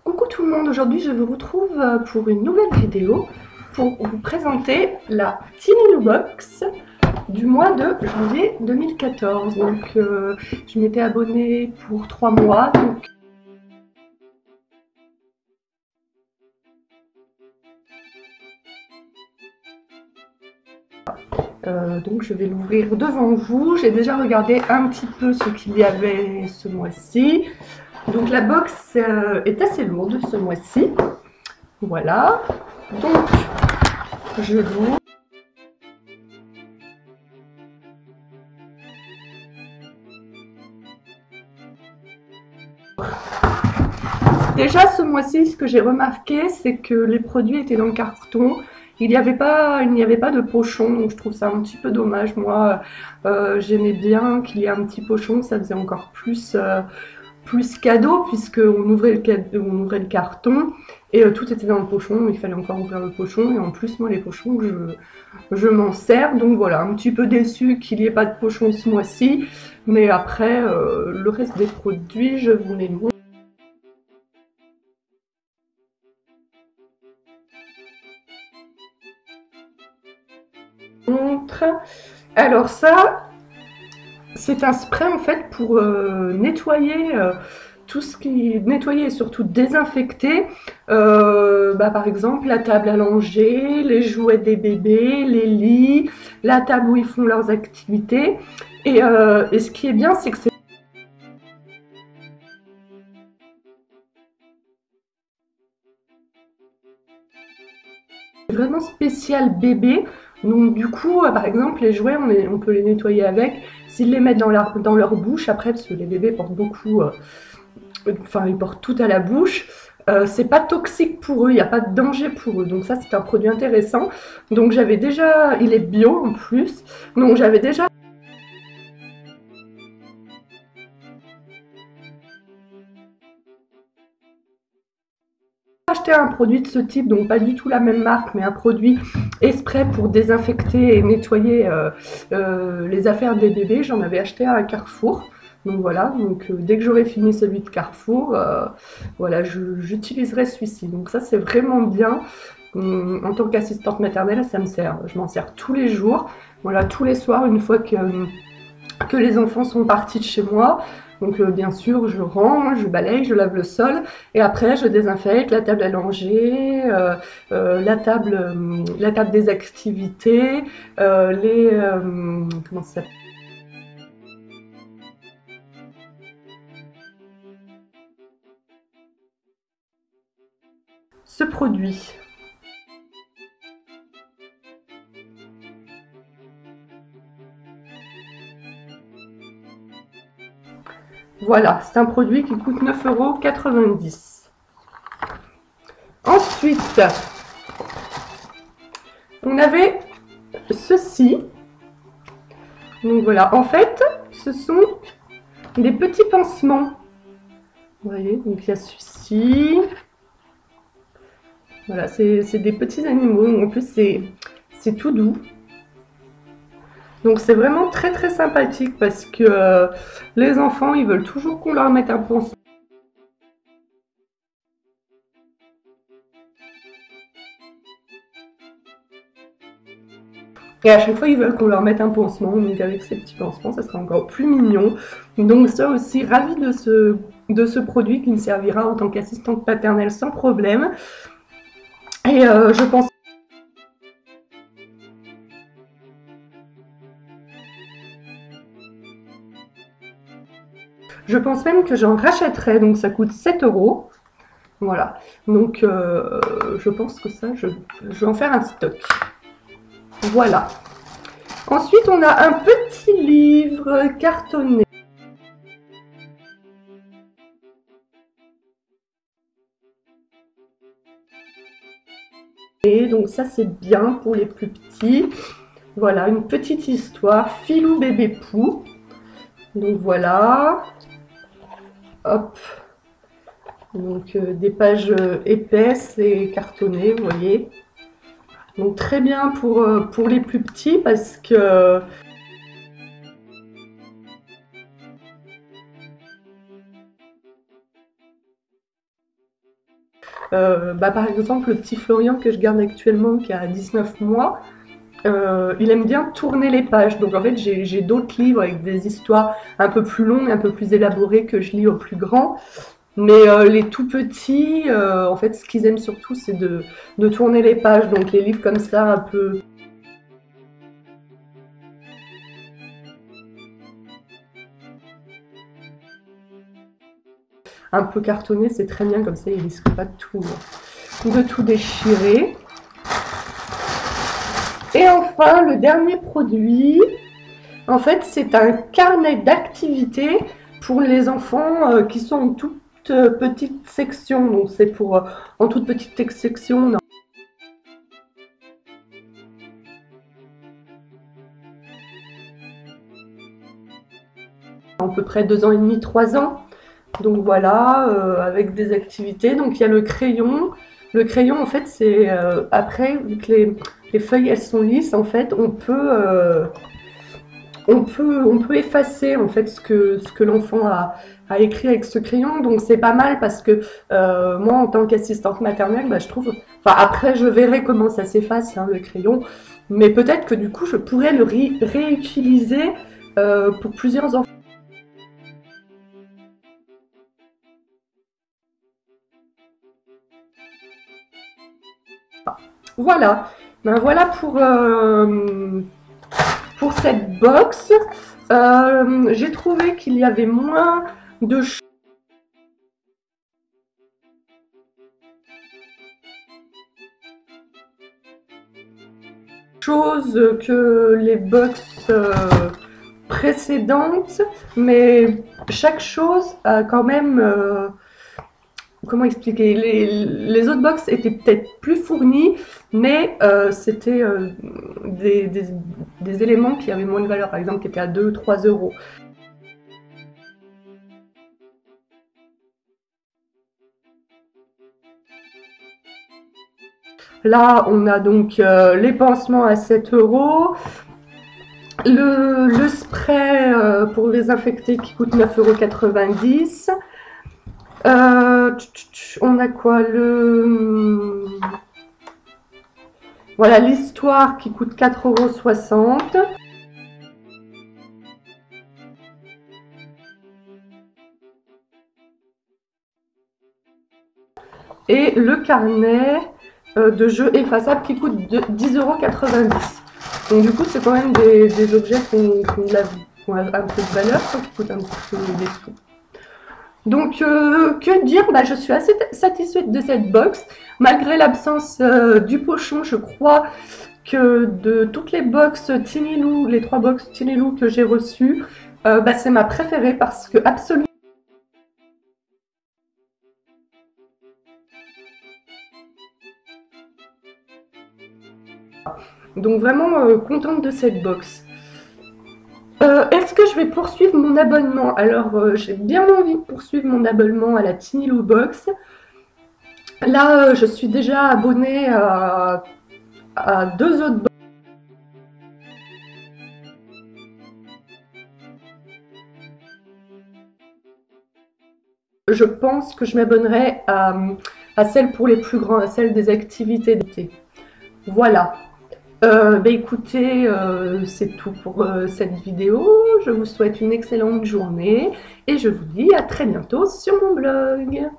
Coucou tout le monde, aujourd'hui je vous retrouve pour une nouvelle vidéo pour vous présenter la Tiny Lou Box du mois de janvier 2014. Donc je m'étais abonnée pour 3 mois. Donc je vais l'ouvrir devant vous. J'ai déjà regardé un petit peu ce qu'il y avait ce mois-ci. Donc la box est assez lourde ce mois-ci. Voilà. Donc je l'ouvre. Déjà ce mois-ci, ce que j'ai remarqué, c'est que les produits étaient dans le carton. Il n'y avait pas de pochon, donc je trouve ça un petit peu dommage. Moi, j'aimais bien qu'il y ait un petit pochon, ça faisait encore plus cadeau, puisqu'on ouvrait le carton et tout était dans le pochon. Il fallait encore ouvrir le pochon, et en plus, moi, les pochons, je m'en sers. Donc voilà, un petit peu déçue qu'il n'y ait pas de pochon ce mois-ci. Mais après, le reste des produits, je vous les montre. Alors ça, c'est un spray en fait pour nettoyer tout ce qui nettoyer et surtout désinfecter. Par exemple la table à langer, les jouets des bébés, les lits, la table où ils font leurs activités. Et ce qui est bien, c'est que c'est vraiment spécial bébé. Donc du coup, par exemple, les jouets, on peut les nettoyer avec. S'ils les mettent dans leur bouche, après, parce que les bébés portent beaucoup, enfin ils portent tout à la bouche, c'est pas toxique pour eux, il n'y a pas de danger pour eux. Donc ça, c'est un produit intéressant. Donc j'avais déjà, il est bio en plus, donc j'avais déjà acheté un produit de ce type, donc pas du tout la même marque, mais un produit spray pour désinfecter et nettoyer les affaires des bébés. J'en avais acheté à un Carrefour. Donc voilà, donc dès que j'aurai fini celui de Carrefour, voilà, j'utiliserai celui-ci. Donc ça, c'est vraiment bien. En tant qu'assistante maternelle, ça me sert. Je m'en sers tous les jours. Voilà, tous les soirs, une fois que les enfants sont partis de chez moi. Donc bien sûr, je range, je balaye, je lave le sol et après je désinfecte la table à langer, la table des activités, comment ça s'appelle, ce produit. Voilà, c'est un produit qui coûte 9,90 €. Ensuite, on avait ceci. Donc voilà, en fait, ce sont des petits pansements. Vous voyez, donc il y a celui-ci. Voilà, c'est des petits animaux. En plus, c'est tout doux. Donc c'est vraiment très très sympathique parce que les enfants, ils veulent toujours qu'on leur mette un pansement. Et à chaque fois, ils veulent qu'on leur mette un pansement. Donc avec ces petits pansements, ça sera encore plus mignon. Donc ça aussi, ravie de ce produit qui me servira en tant qu'assistante paternelle sans problème. Et je pense même que j'en rachèterai. Donc ça coûte 7 €. Voilà. Donc je pense que ça, je vais en faire un stock. Voilà. Ensuite, on a un petit livre cartonné. Et donc ça, c'est bien pour les plus petits. Voilà, une petite histoire, Filou bébé Pou. Donc voilà. Hop. Donc des pages épaisses et cartonnées, vous voyez. Donc très bien pour les plus petits parce que Par exemple, le petit Florian que je garde actuellement, qui a 19 mois, il aime bien tourner les pages. Donc en fait, j'ai d'autres livres avec des histoires un peu plus longues, un peu plus élaborées que je lis aux plus grands. Mais les tout petits, en fait, ce qu'ils aiment surtout, c'est de tourner les pages. Donc les livres comme ça, un peu cartonnés, c'est très bien, comme ça, ils risquent pas de tout déchirer. Et enfin, le dernier produit, en fait, c'est un carnet d'activités pour les enfants qui sont en toute petite section. Donc c'est pour en toute petite section. À peu près 2 ans et demi, 3 ans. Donc voilà, avec des activités. Donc il y a le crayon. Le crayon, en fait, c'est après, vu que les feuilles elles sont lisses, en fait, on peut effacer en fait ce que l'enfant a écrit avec ce crayon. Donc c'est pas mal parce que moi, en tant qu'assistante maternelle, je trouve. Enfin, après, je verrai comment ça s'efface, hein, le crayon. Mais peut-être que du coup, je pourrais le réutiliser pour plusieurs enfants. Voilà, voilà pour cette box. J'ai trouvé qu'il y avait moins de choses que les box précédentes, mais chaque chose a quand même... comment expliquer, les autres box étaient peut-être plus fournies, mais c'était des éléments qui avaient moins de valeur, par exemple qui étaient à 2-3 euros. Là, on a donc les pansements à 7 euros, le spray pour désinfecter qui coûte 9,90 €. On a quoi, voilà, l'histoire qui coûte 4,60 €. Et le carnet de jeux effaçables qui coûte 10,90 €. Donc du coup, c'est quand même des objets qui ont un peu de valeur, qui coûtent un petit peu des sous. Donc, que dire, je suis assez satisfaite de cette box. Malgré l'absence du pochon, je crois que de toutes les box Tinilou, les 3 box Tinilou que j'ai reçues, c'est ma préférée parce que absolument. Donc vraiment contente de cette box. Est-ce que je vais poursuivre mon abonnement? Alors, j'ai bien envie de poursuivre mon abonnement à la Tinilou Box. Là, je suis déjà abonnée à 2 autres box. Je pense que je m'abonnerai à celle pour les plus grands, à celle des activités d'été. Voilà. Écoutez, c'est tout pour cette vidéo. Je vous souhaite une excellente journée et je vous dis à très bientôt sur mon blog.